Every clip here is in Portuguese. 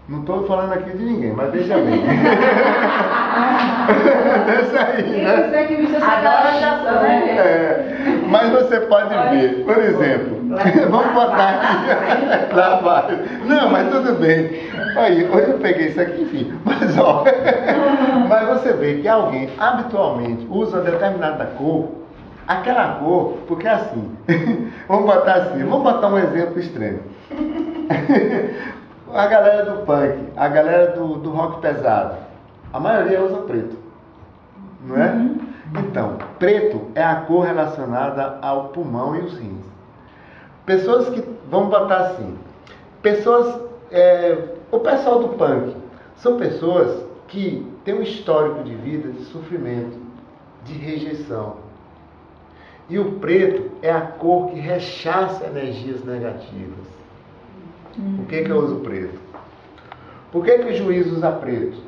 Não estou falando aqui de ninguém, mas veja bem. Deixa aí, né? Agora já sou, né? Mas você pode ver, por exemplo, vamos botar aqui. Lá vai. Não, mas tudo bem. Aí, hoje eu peguei isso aqui, enfim. Mas, ó, mas você vê que alguém habitualmente usa determinada cor, aquela cor, porque assim, vamos botar um exemplo extremo. A galera do punk, a galera do rock pesado, a maioria usa preto, não é? Então, preto é a cor relacionada ao pulmão e os rins. Pessoas que, vamos botar assim, o pessoal do punk, são pessoas que têm um histórico de vida de sofrimento, de rejeição. E o preto é a cor que rechaça energias negativas. Por que eu uso preto? Por que o juiz usa preto?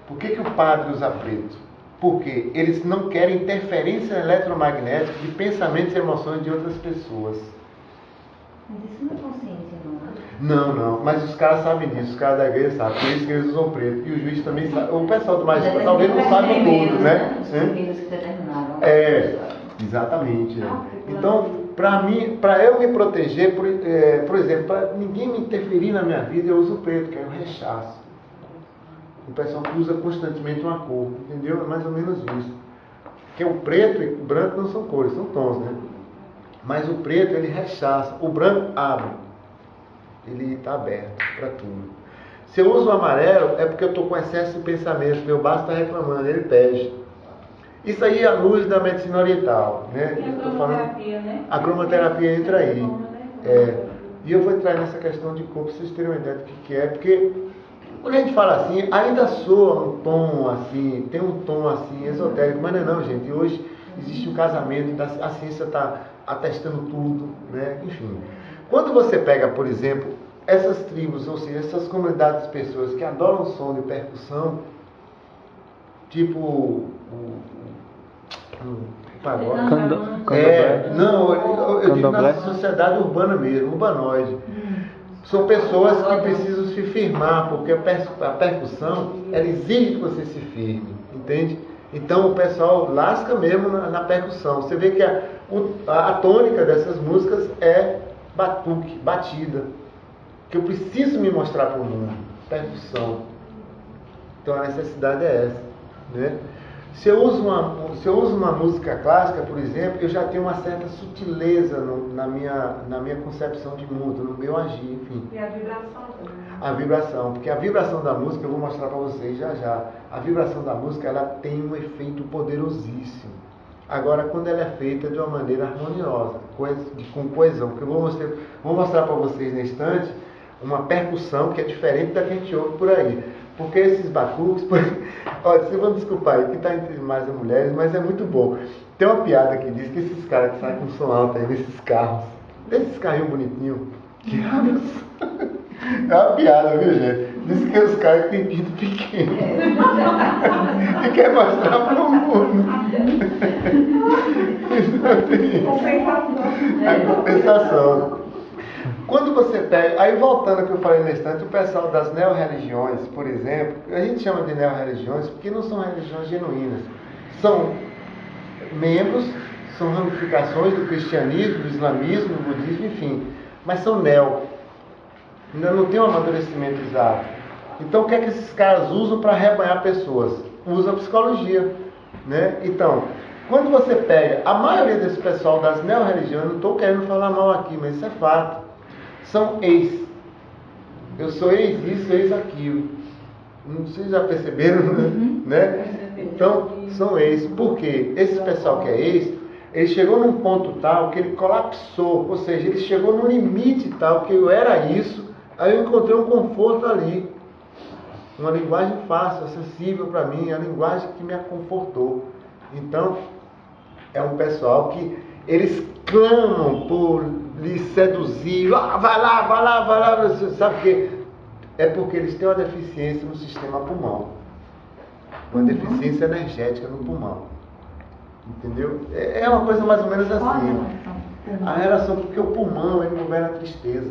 Por que o padre usa preto? Porque eles não querem interferência eletromagnética de pensamentos e emoções de outras pessoas. Mas isso não é consciência, não. Não, mas os caras sabem disso, os caras da igreja sabem, por isso que eles usam preto. E o juiz também sabe, o pessoal do magistrado talvez não saiba tudo, né? Os primeiros que determinaram. Exatamente. Então, para eu me proteger, por exemplo, para ninguém me interferir na minha vida, eu uso preto, que é o rechaço. O pessoal usa constantemente uma cor, entendeu? É mais ou menos isso. Porque o preto e o branco não são cores, são tons, né? Mas o preto, ele rechaça. O branco abre. Ele está aberto para tudo. Se eu uso o amarelo, é porque eu estou com excesso de pensamento, meu baço está reclamando, ele pede. Isso aí é a luz da medicina oriental, né? E a cromoterapia, né? A cromoterapia entra aí. E eu vou entrar nessa questão de cor, para vocês terem uma ideia do que é, porque quando a gente fala assim, ainda soa um tom assim, tem um tom assim esotérico, mas não, gente. Hoje existe um casamento, a ciência está atestando tudo, né? Enfim. Quando você pega, por exemplo, essas tribos, ou seja, essas comunidades de pessoas que adoram som de percussão, tipo o pagode. Eu digo na sociedade urbana mesmo, urbanoide. São pessoas que precisam se firmar, porque a percussão, ela exige que você se firme, entende? Então o pessoal lasca mesmo na percussão. Você vê que a tônica dessas músicas é batuque, batida. Que eu preciso me mostrar para o mundo, percussão. Então a necessidade é essa, né? Se eu uso uma música clássica, por exemplo, eu já tenho uma certa sutileza na minha concepção de mundo, no meu agir, enfim. E a vibração também. A vibração, porque a vibração da música, eu vou mostrar para vocês já. A vibração da música, ela tem um efeito poderosíssimo. Agora, quando ela é feita de uma maneira harmoniosa, com coesão, que eu vou mostrar para vocês na instante, uma percussão que é diferente da que a gente ouve por aí. Porque esses batuques, olha, vocês vão desculpar aí, que está entre mais as mulheres, mas é muito bom. Tem uma piada que diz que esses caras que saem com som alto aí nesses carros, desses carrinhos bonitinhos, que é uma piada, viu, gente? Diz que os caras que têm pinto pequeno e quer mostrar para o mundo. A compensação. Quando você pega, aí voltando ao que eu falei no instante, o pessoal das neo-religiões, por exemplo, a gente chama de neo-religiões porque não são religiões genuínas. São membros, são ramificações do cristianismo, do islamismo, do budismo, enfim. Mas são neo. Ainda não tem um amadurecimento exato. Então o que é que esses caras usam para arrebanhar pessoas? Usam a psicologia, né? Então, quando você pega, a maioria desse pessoal das neo-religiões, não estou querendo falar mal aqui, mas isso é fato. São ex. Eu sou ex isso, ex aquilo. Vocês já perceberam, né? Então, são ex. Por quê? Esse pessoal que é ex, ele chegou num ponto tal que ele colapsou. Ou seja, ele chegou no limite tal que eu era isso, aí eu encontrei um conforto ali. Uma linguagem fácil, acessível para mim, a linguagem que me aconfortou. Então, é um pessoal que eles clamam por lhe seduzir, vai lá, sabe por quê? É porque eles têm uma deficiência no sistema pulmão, uma deficiência energética no pulmão, entendeu? É uma coisa mais ou menos assim, a relação, porque o pulmão, ele governa a tristeza,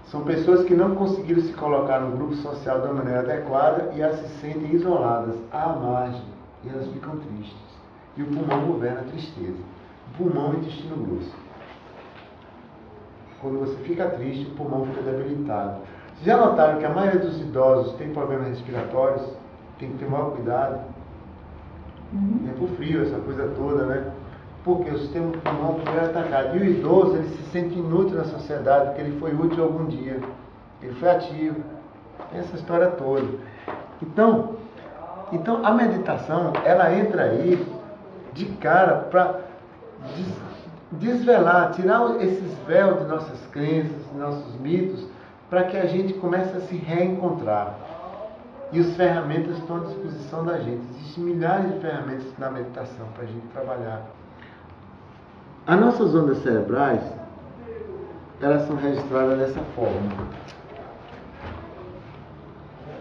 São pessoas que não conseguiram se colocar no grupo social da maneira adequada e elas se sentem isoladas, à margem, e elas ficam tristes. E o pulmão governa a tristeza. O pulmão é o intestino grosso. Quando você fica triste, o pulmão fica debilitado. Vocês já notaram que a maioria dos idosos tem problemas respiratórios? Tem que ter maior cuidado. Tempo frio, essa coisa toda, né? Porque o sistema pulmonar é atacado. E o idoso, ele se sente inútil na sociedade, porque ele foi útil algum dia. Ele foi ativo. Tem essa história toda. Então a meditação, ela entra aí de cara para desvelar, tirar esses véus de nossas crenças, de nossos mitos, para que a gente comece a se reencontrar. E as ferramentas estão à disposição da gente. Existem milhares de ferramentas na meditação para a gente trabalhar. As nossas ondas cerebrais, elas são registradas dessa forma.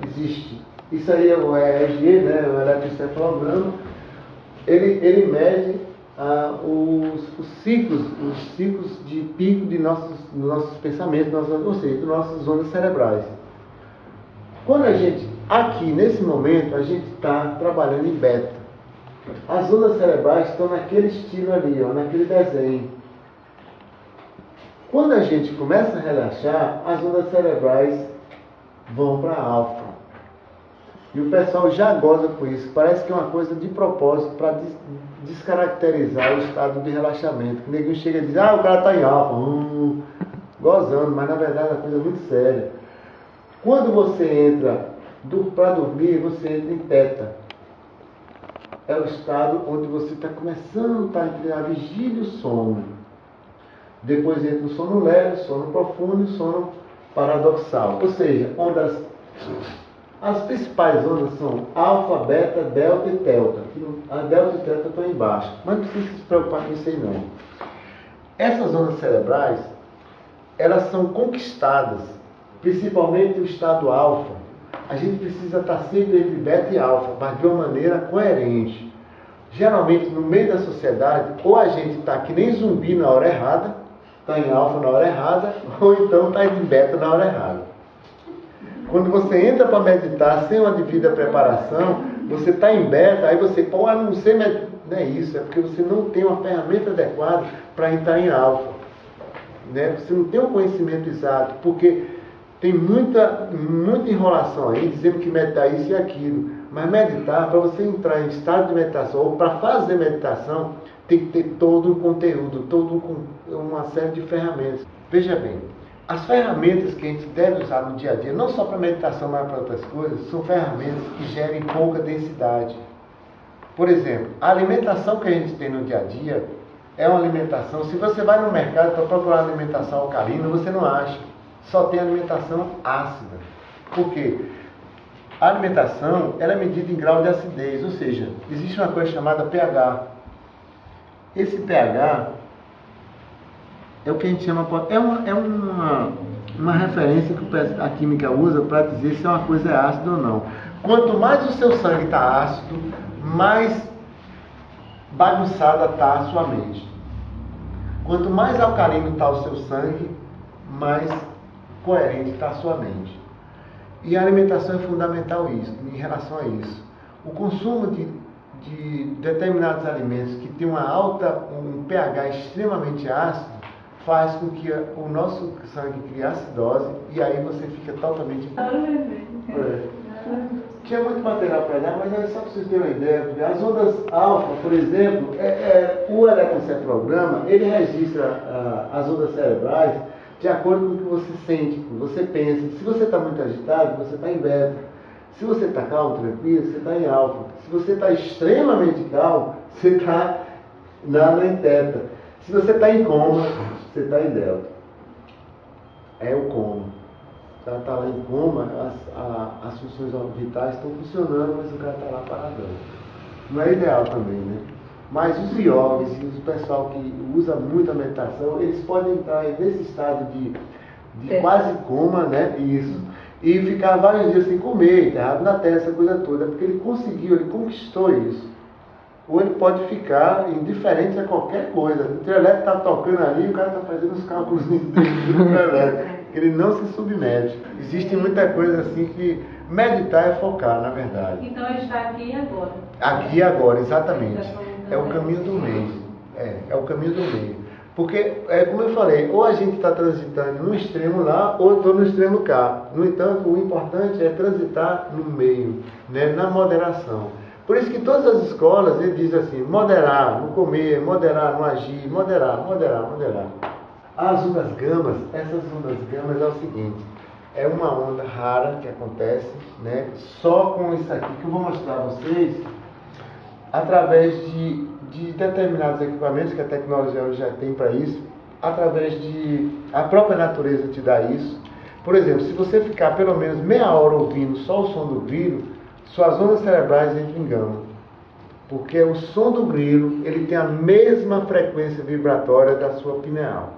Existe. Isso aí é o EEG, né, o eletroencefalograma. Ele mede os ciclos de pico de nossos pensamentos, ou seja, de nossas ondas cerebrais. Quando a gente, aqui nesse momento, a gente está trabalhando em beta. As ondas cerebrais estão naquele estilo ali, ó, naquele desenho. Quando a gente começa a relaxar, as ondas cerebrais vão para alfa. E o pessoal já goza com isso. Parece que é uma coisa de propósito para descaracterizar o estado de relaxamento. O neguinho chega e diz, o cara está em alfa, gozando, mas na verdade é uma coisa muito séria. Quando você entra para dormir, você entra em teta. É o estado onde você está começando, está entre a vigília e o sono. Depois entra o sono leve, sono profundo e sono paradoxal. Ou seja, as principais ondas são alfa, beta, delta e delta. A delta e delta estão embaixo, mas não precisa se preocupar com isso aí não. Essas ondas cerebrais, elas são conquistadas, principalmente o estado alfa. A gente precisa estar sempre entre beta e alfa, mas de uma maneira coerente. Geralmente, no meio da sociedade, ou a gente está que nem zumbi na hora errada, está em alfa na hora errada, ou então está em beta na hora errada. Quando você entra para meditar sem uma devida preparação, você está em beta, aí você pode, não sei, mas não é isso, é porque você não tem uma ferramenta adequada para entrar em alfa. Né? Você não tem um conhecimento exato, porque tem muita enrolação aí, dizendo que meditar isso e aquilo. Mas meditar, para você entrar em estado de meditação, ou para fazer meditação, tem que ter todo um conteúdo, uma série de ferramentas. Veja bem, as ferramentas que a gente deve usar no dia a dia, não só para meditação, mas para outras coisas, são ferramentas que gerem pouca densidade. Por exemplo, a alimentação que a gente tem no dia a dia é uma alimentação, se você vai no mercado para procurar alimentação alcalina, você não acha. Só tem alimentação ácida. Por quê? A alimentação, ela é medida em grau de acidez, ou seja, existe uma coisa chamada pH. Esse pH é o que a gente chama, uma referência que a química usa para dizer se uma coisa é ácida ou não. Quanto mais o seu sangue está ácido, mais bagunçada está a sua mente. Quanto mais alcalino está o seu sangue, mais coerente está a sua mente. E a alimentação é fundamental em relação a isso. O consumo de determinados alimentos que tem um pH extremamente ácido faz com que o nosso sangue crie acidose e aí você fica totalmente... Tinha muito material para dar, mas é só para vocês terem uma ideia. As ondas alfa, por exemplo, o eletroencefalograma, ele registra as ondas cerebrais de acordo com o que você sente, com o que você pensa. Se você está muito agitado, você está em beta. Se você está calmo, tranquilo, você está em alfa. Se você está extremamente calmo, você está em teta. Se você está em coma, você está em delta. É o coma. Está lá em coma, as funções vitais estão funcionando, mas o cara está lá paradão. Não é ideal também, né? Mas os yogis e o pessoal que usa muito a meditação, eles podem entrar nesse estado de quase coma, né? Isso. E ficar vários dias sem comer, enterrado na terra, essa coisa toda, porque ele conquistou isso. Ou ele pode ficar indiferente a qualquer coisa. O trio elétrico está tocando ali, o cara está fazendo os cálculos do trio elétrico. que ele não se submete. Existe muita coisa assim que meditar é focar, na verdade. Então ele está aqui e agora. Aqui e agora, exatamente. É o caminho do meio. É o caminho do meio. Porque, como eu falei, ou a gente está transitando no extremo lá, ou estou no extremo cá. No entanto, o importante é transitar no meio, né, na moderação. Por isso que todas as escolas, ele diz assim, moderar no comer, moderar no agir, moderar. As ondas gamas, essas ondas gamas é o seguinte, é uma onda rara que acontece, né, só com isso aqui que eu vou mostrar a vocês, através de determinados equipamentos que a tecnologia hoje já tem para isso, através de... a própria natureza te dá isso. Por exemplo, se você ficar pelo menos meia hora ouvindo só o som do grilo, suas ondas cerebrais entram em gama. Porque o som do grilo, ele tem a mesma frequência vibratória da sua pineal.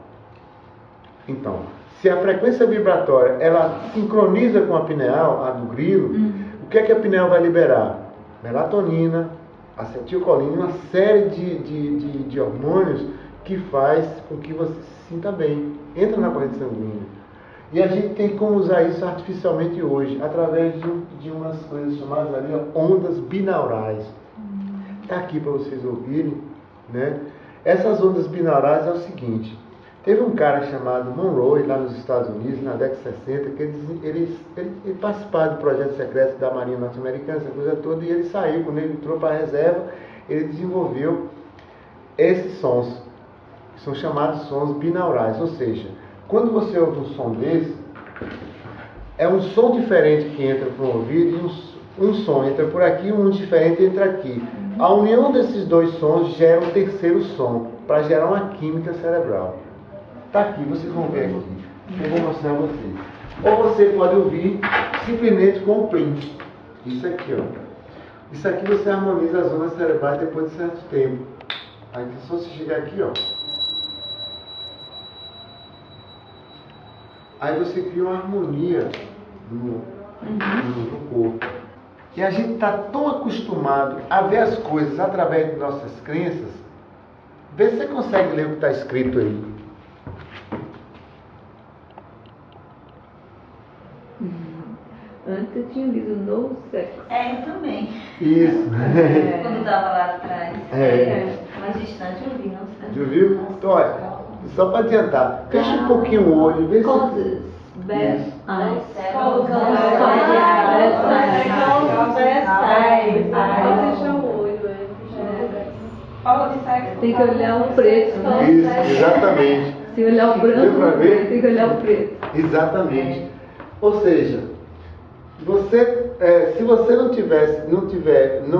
Então, se a frequência vibratória, ela sincroniza com a pineal, a do grilo, o que é que a pineal vai liberar? Melatonina, acetilcolina, uma série de hormônios que faz com que você se sinta bem. Entra na corrente sanguínea. E a gente tem como usar isso artificialmente hoje, através de umas coisas chamadas ali, ondas binaurais. Está aqui para vocês ouvirem, né? Essas ondas binaurais é o seguinte, teve um cara chamado Monroe, lá nos Estados Unidos, na década de 60, que ele participava do projeto secreto da Marinha Norte-Americana, essa coisa toda, e ele saiu, quando ele entrou para a reserva, ele desenvolveu esses sons, que são chamados sons binaurais, ou seja, quando você ouve um som desse, é um som diferente que entra para o ouvido e um som entra por aqui e um diferente entra aqui. A união desses dois sons gera um terceiro som, para gerar uma química cerebral. Está aqui, vocês vão ver aqui. Eu vou mostrar a vocês. Ou você pode ouvir simplesmente com o plim. Isso aqui, ó. Isso aqui você harmoniza as ondas cerebrais depois de certo tempo. Aí é só você chegar aqui, ó. Aí você cria uma harmonia no corpo. E a gente está tão acostumado a ver as coisas através de nossas crenças. Vê se você consegue ler o que está escrito aí. Antes eu tinha lido No Sex. Eu também. Isso. Quando estava lá atrás. Mais distante eu vi, não sei. Já ouviu? Então, olha, só para adiantar, fecha um pouquinho o olho, vê se... Causes bad eyes. Pode fechar o olho, Fala de sexo. Tem que olhar o preto, né? Isso, exatamente. Se olhar o branco, tem que olhar o preto. Exatamente. Ou seja, se você não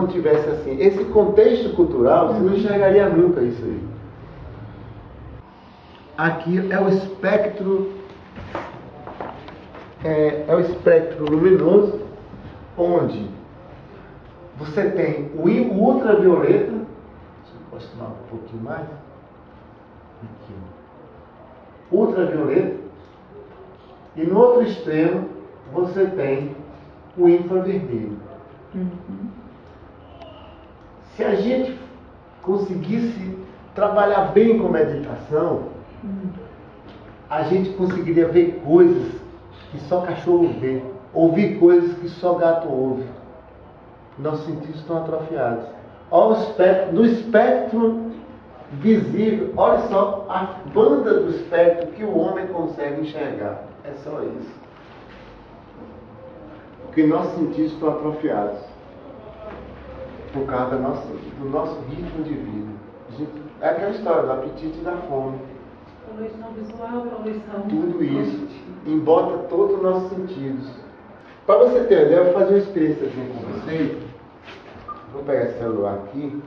tivesse assim, esse contexto cultural, você não enxergaria nunca isso aí. Aqui é o espectro, é o espectro luminoso, onde você tem o ultravioleta. Deixa eu aproximar um pouquinho mais. Aqui. Ultravioleta. E no outro extremo você tem o infravermelho. Se a gente conseguisse trabalhar bem com meditação, a gente conseguiria ver coisas que só cachorro vê, ouvir coisas que só gato ouve. Nossos sentidos estão atrofiados. Olha o espectro, do espectro visível, olha só a banda do espectro que o homem consegue enxergar. É só isso. Porque nossos sentidos estão atrofiados por causa do nosso ritmo de vida. É aquela história do apetite e da fome. Poluição visual, poluição. Tudo isso embota todos os nossos sentidos. Para você ter uma ideia, eu vou fazer uma experiência com vocês. Vou pegar esse celular aqui.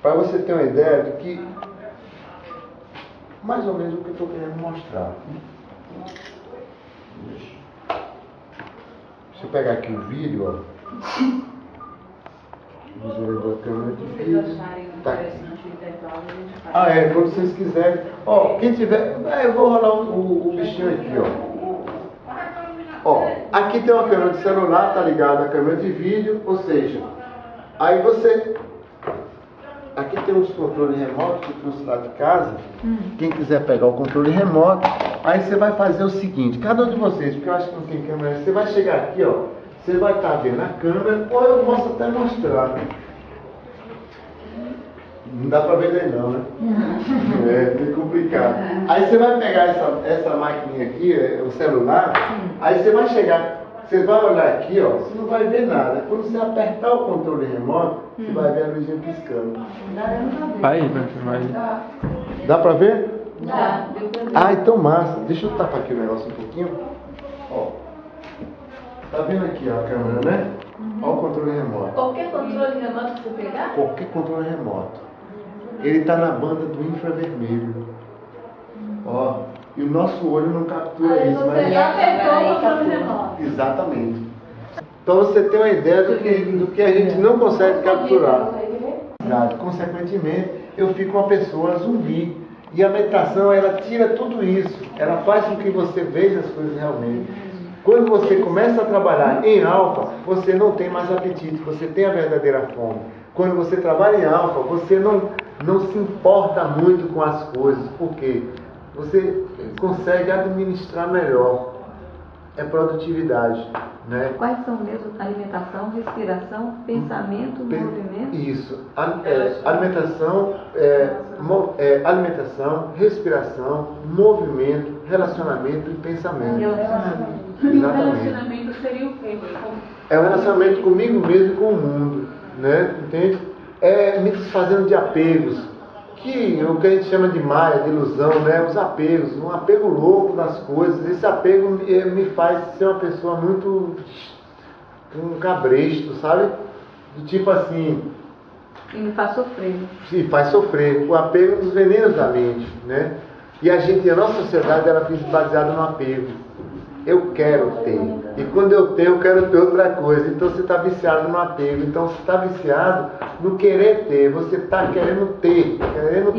Para você ter uma ideia de que mais ou menos o que eu estou querendo mostrar. Deixa eu pegar aqui o vídeo, ó. Visualizador da câmera de Se vocês vídeo. acharem Tá aqui. interessante o intervalo, a gente faz. Quando vocês quiserem. Ó, quem tiver. Eu vou rolar o bichinho aqui, ó. Ó, aqui tem uma câmera de celular, tá ligado à câmera de vídeo, ou seja, aí você aqui tem uns controles remotos que eu trouxe lá de casa. Quem quiser pegar o controle remoto, aí você vai fazer o seguinte, cada um de vocês, porque eu acho que não tem câmera, você vai chegar aqui, ó, você vai estar vendo a câmera, ou eu posso até mostrar. Não dá pra ver daí não, né? É meio complicado. Aí você vai pegar essa maquininha aqui, o celular, aí você vai chegar, você vai olhar aqui, ó, você não vai ver nada. Quando você apertar o controle remoto, você vai ver a luzinha piscando. Aí, vai. Dá pra ver? Dá. Ah, então massa. Deixa eu tapar aqui o negócio um pouquinho. Ó. Tá vendo aqui ó, a câmera, né? Ó o controle remoto. Qualquer controle remoto que você pegar? Qualquer controle remoto. Ele está na banda do infravermelho. Ó, e o nosso olho não captura Aí isso, você mas já pegou o controle remoto. exatamente. Então você tem uma ideia do que a gente não consegue capturar. Consequentemente, eu fico uma pessoa zumbi. E a meditação, ela tira tudo isso. Ela faz com que você veja as coisas realmente. Quando você começa a trabalhar em alfa, você não tem mais apetite, você tem a verdadeira fome. Quando você trabalha em alfa, você não se importa muito com as coisas. Por quê? Você consegue administrar melhor. É produtividade, né? Quais são mesmo? Alimentação, respiração, pensamento, movimento? Isso. Alimentação, respiração, movimento, relacionamento e pensamento. O Exatamente. relacionamento seria o quê? É o relacionamento comigo mesmo e com o mundo, né? Entende? É me desfazendo de apegos. O que a gente chama de maia, de ilusão, né? Os apegos, um apego louco das coisas. Esse apego me faz ser uma pessoa muito um cabresto, sabe? Do tipo assim. E me faz sofrer. Sim, faz sofrer. O apego dos venenos da mente, né? E a nossa sociedade, ela fica baseada no apego. Eu quero ter. E quando eu tenho, eu quero ter outra coisa. Então você está viciado no apego. Então você está viciado no querer ter. Você está querendo ter,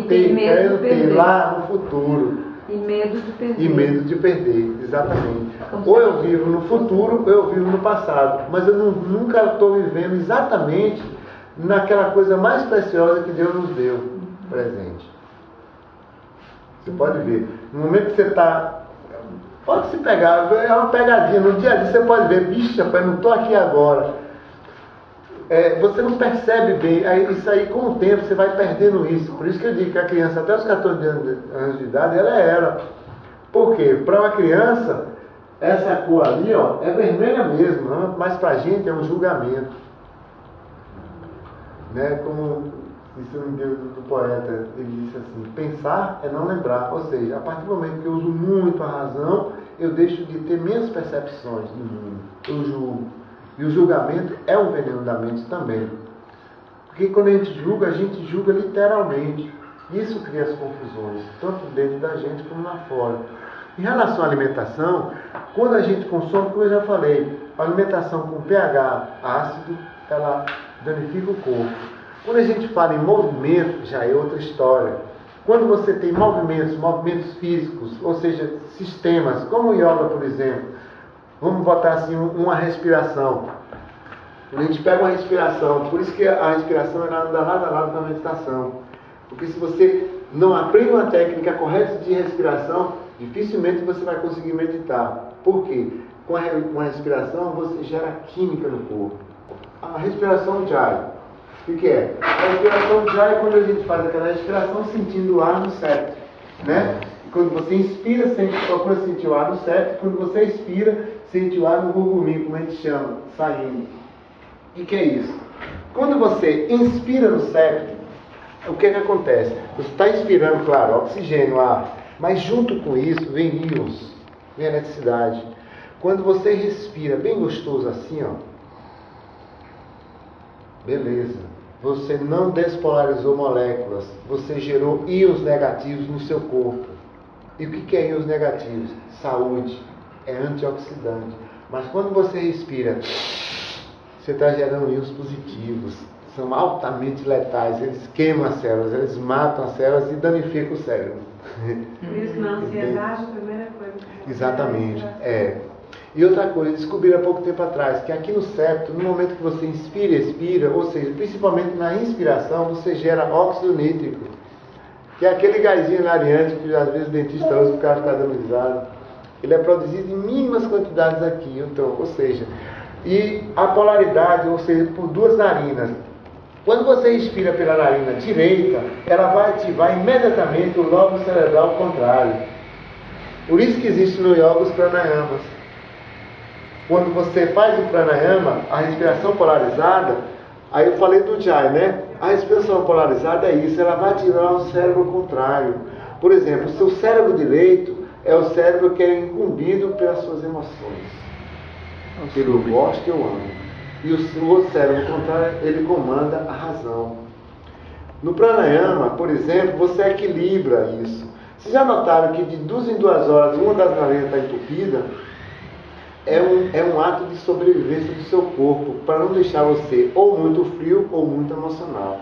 querendo ter lá no futuro. E medo de perder. E medo de perder, exatamente. Ou eu vivo no futuro, ou eu vivo no passado. Mas eu nunca estou vivendo exatamente naquela coisa mais preciosa que Deus nos deu, presente. Você pode ver. No momento que você está... Pode se pegar, é uma pegadinha. No dia a dia você pode ver, bicho, rapaz, não estou aqui agora. Você não percebe bem. Isso aí, com o tempo, você vai perdendo isso. Por isso que eu digo que a criança, até os 14 anos de idade, ela é ela. Por quê? Para uma criança, essa cor ali, ó, é vermelha mesmo, né? Mas para a gente é um julgamento. Né? Como isso me deu do poeta, ele disse assim: pensar é não lembrar. Ou seja, a partir do momento que eu uso muito a razão, eu deixo de ter minhas percepções do mundo. Eu julgo. E o julgamento é um veneno da mente também. Porque quando a gente julga literalmente. Isso cria as confusões, tanto dentro da gente como lá fora. Em relação à alimentação, quando a gente consome, como eu já falei, a alimentação com pH ácido, ela danifica o corpo. Quando a gente fala em movimento, já é outra história. Quando você tem movimentos físicos, ou seja, sistemas, como o yoga, por exemplo, vamos botar assim uma respiração. A gente pega uma respiração, por isso que a respiração anda lado a lado com a meditação. Porque se você não aprende uma técnica correta de respiração, dificilmente você vai conseguir meditar. Por quê? Com a respiração você gera química no corpo. A respiração Jai. O que é? A respiração Jai é quando a gente faz aquela respiração sentindo o ar no septo. Né? E quando você inspira, procura sentir o ar no septo. Quando você expira, sente o ar no gurguminho, como a gente chama, saindo. E que é isso? Quando você inspira no septo, o que acontece? Você está inspirando, claro, oxigênio, ar, mas junto com isso vem íons, vem eletricidade. Quando você respira bem gostoso assim, ó, beleza, você não despolarizou moléculas, você gerou íons negativos no seu corpo. E o que é íons negativos? Saúde, é antioxidante. Mas quando você respira, você está gerando íons positivos. São altamente letais, eles queimam as células, eles matam as células e danificam o cérebro. Por isso, na ansiedade, a primeira coisa. Exatamente, E outra coisa, descobri há pouco tempo atrás, que aqui no septo, no momento que você inspira e expira, ou seja, principalmente na inspiração, você gera óxido nítrico, que é aquele gásinho hilariante que às vezes o dentista usa para o cara ficar dando risada. Ele é produzido em mínimas quantidades aqui, então, ou seja, e a polaridade, ou seja, por duas narinas. Quando você inspira pela narina direita, ela vai ativar imediatamente o lobo cerebral contrário. Por isso que existe no yoga os pranayamas. Quando você faz o pranayama, a respiração polarizada, aí eu falei do Jai, né? A respiração polarizada é isso, ela vai ativar o cérebro contrário. Por exemplo, o seu cérebro direito é o cérebro que é incumbido pelas suas emoções. Pelo gosto eu amo. E o outro cérebro contrário, ele comanda a razão. No pranayama, por exemplo, você equilibra isso. Vocês já notaram que de 2 em 2 horas, uma das narinas está entupida? É um ato de sobrevivência do seu corpo, para não deixar você ou muito frio ou muito emocional.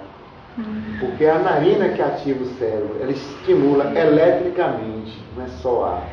Porque é a narina que ativa o cérebro, ela estimula eletricamente, não é só ar.